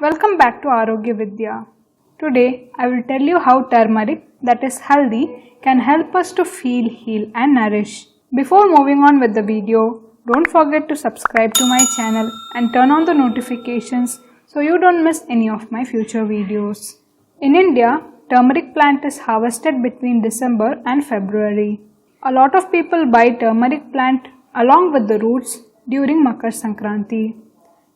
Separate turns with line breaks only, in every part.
Welcome back to Arogya Vidya. Today I will tell you how turmeric, that is haldi, can help us to feel, heal and nourish. Before moving on with the video, don't forget to subscribe to my channel and turn on the notifications so you don't miss any of my future videos. In India, turmeric plant is harvested between December and February. A lot of people buy turmeric plant along with the roots during Makar Sankranti.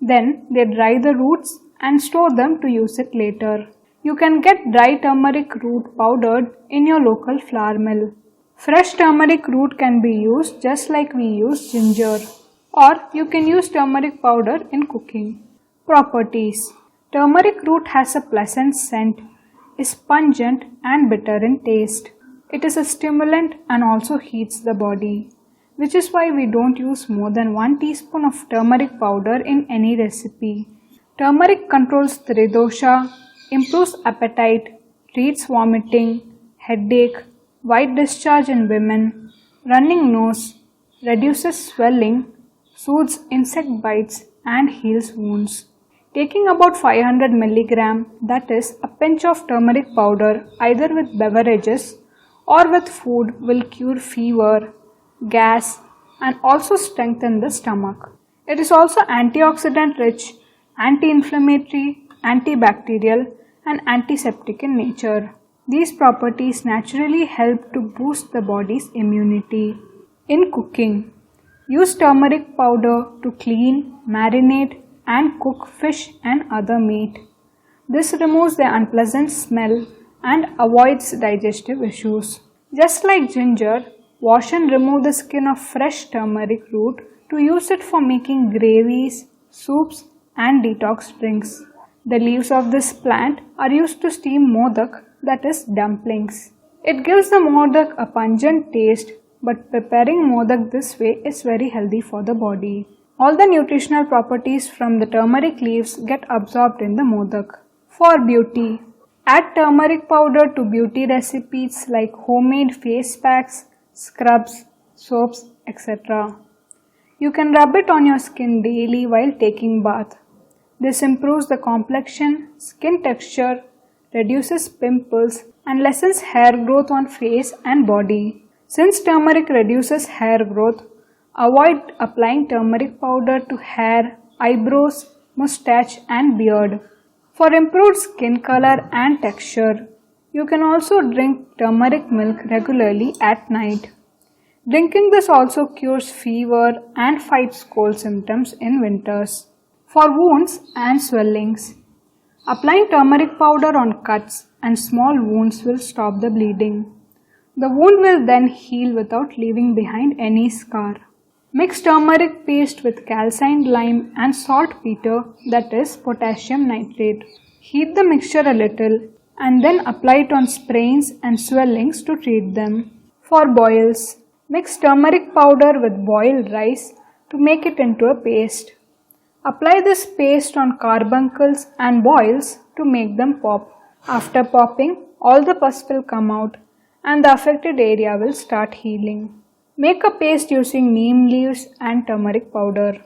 Then they dry the roots and store them to use it later. You can get dry turmeric root powdered in your local flour mill. Fresh turmeric root can be used just like we use ginger, or you can use turmeric powder in cooking. Properties: turmeric root has a pleasant scent, is pungent and bitter in taste. It is a stimulant and also heats the body, which is why we don't use more than 1 teaspoon of turmeric powder in any recipe. Turmeric controls Tridosha, improves appetite, treats vomiting, headache, white discharge in women, running nose, reduces swelling, soothes insect bites and heals wounds. Taking about 500 mg, that is a pinch of turmeric powder either with beverages or with food, will cure fever, gas and also strengthen the stomach. It is also antioxidant rich, anti-inflammatory, antibacterial and antiseptic in nature. These properties naturally help to boost the body's immunity. In cooking, use turmeric powder to clean, marinate and cook fish and other meat. This removes the unpleasant smell and avoids digestive issues. Just like ginger, wash and remove the skin of fresh turmeric root to use it for making gravies, soups and detox drinks. The leaves of this plant are used to steam modak, that is dumplings. It gives the modak a pungent taste, but preparing modak this way is very healthy for the body. All the nutritional properties from the turmeric leaves get absorbed in the modak. For beauty, add turmeric powder to beauty recipes like homemade face packs, scrubs, soaps, etc. You can rub it on your skin daily while taking bath. This improves the complexion, skin texture, reduces pimples and lessens hair growth on face and body. Since turmeric reduces hair growth, avoid applying turmeric powder to hair, eyebrows, mustache and beard. For improved skin color and texture, you can also drink turmeric milk regularly at night. Drinking this also cures fever and fights cold symptoms in winters. For wounds and swellings, applying turmeric powder on cuts and small wounds will stop the bleeding. The wound will then heal without leaving behind any scar. Mix turmeric paste with calcined lime and saltpeter, that is potassium nitrate. Heat the mixture a little and then apply it on sprains and swellings to treat them. For boils, mix turmeric powder with boiled rice to make it into a paste. Apply this paste on carbuncles and boils to make them pop. After popping, all the pus will come out and the affected area will start healing. Make a paste using neem leaves and turmeric powder.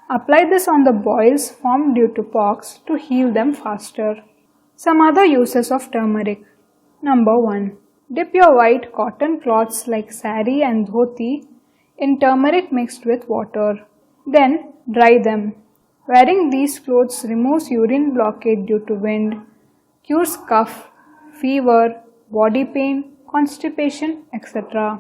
Apply this on the boils formed due to pox to heal them faster. Some other uses of turmeric. Number 1. Dip your white cotton cloths like sari and dhoti in turmeric mixed with water. Then dry them. Wearing these clothes removes urine blockade due to wind, cures cough, fever, body pain, constipation, etc.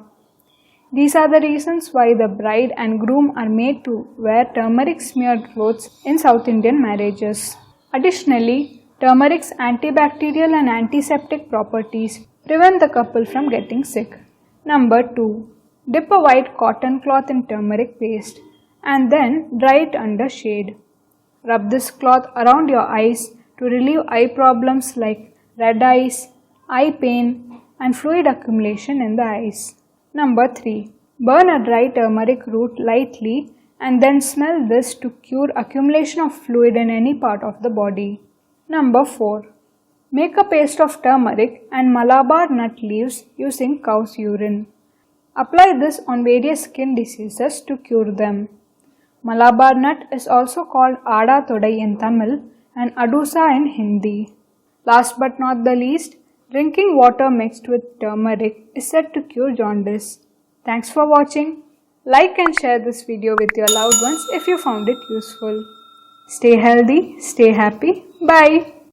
These are the reasons why the bride and groom are made to wear turmeric smeared clothes in South Indian marriages. Additionally, turmeric's antibacterial and antiseptic properties prevent the couple from getting sick. Number 2. Dip a white cotton cloth in turmeric paste and then dry it under shade. Rub this cloth around your eyes to relieve eye problems like red eyes, eye pain and fluid accumulation in the eyes. Number 3. Burn a dry turmeric root lightly and then smell this to cure accumulation of fluid in any part of the body. Number 4. Make a paste of turmeric and Malabar nut leaves using cow's urine. Apply this on various skin diseases to cure them. Malabar nut is also called Ada Thodai in Tamil and Adusa in Hindi. Last but not the least, drinking water mixed with turmeric is said to cure jaundice. Thanks for watching. Like and share this video with your loved ones if you found it useful. Stay healthy, stay happy. Bye.